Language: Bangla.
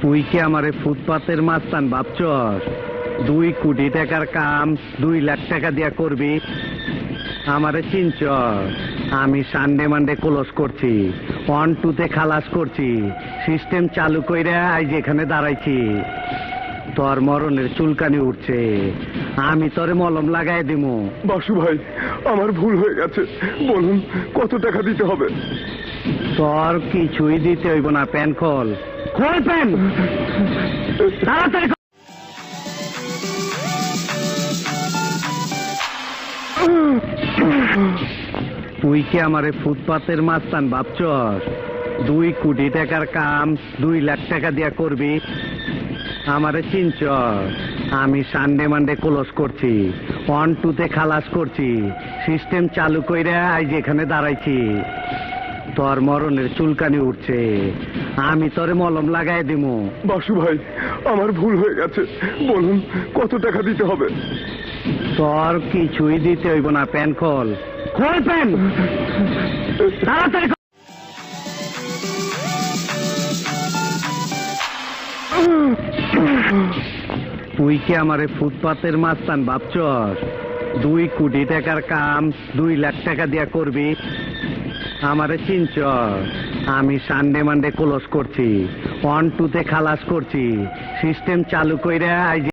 তুই কি আমারে ফুটপাতের মাস্তান ভাবছস? 2 কোটি টাকার কাম 2 লাখ টাকা দিয়া করবি? আমারে চিনছস? আমি সানডে মানডে ক্লোজ করছি, 1-2 খালাস করছি, সিস্টেম চালু কইরা আজ এখানে দাঁড়াইছি। তোর মরণের চুলকানি উঠছে, আমি তোরে মলম লাগাই দিমু। বাসু ভাই, আমার ভুল হয়ে গেছে, বলুন কত টাকা দিতে হবে? তোর কিছুই দিতে হইব না, প্যান খোল। খোল প্যান, তাড়াতাড়ি খোল। তুই কি আমারে ফুটপাতের মাস্তান ভাবছস? 2 কোটি টাকার কাম 2 লাখ টাকা দিয়া করবি? আমারে চিনছস? আমি সানডে মানডে ক্লোজ করছি, 1-2 খালাস করছি, সিস্টেম চালু কইরা আজ এখানে দাঁড়াইছি। তোর মরণের চুলকানি উঠছে, আমি তোরে মলম লাগাই দিমু। বাসু ভাই, আমার ভুল হয়ে গেছে, বলুন কত টাকা দিতে হবে? তোর কিছুই দিতে হইব না, প্যান খোল। খোল প্যান, তাড়াতাড়ি খোল। তুই কি আমারে ফুটপাতের মাস্তান ভাবছস? 2 কোটি টাকার কাম 2 লাখ টাকা দিয়া করবি? আমারে চিনছস? আমি সানডে মানডে ক্লোজ করছি, 1-2 খালাস করছি, সিস্টেম চালু কইরা আজ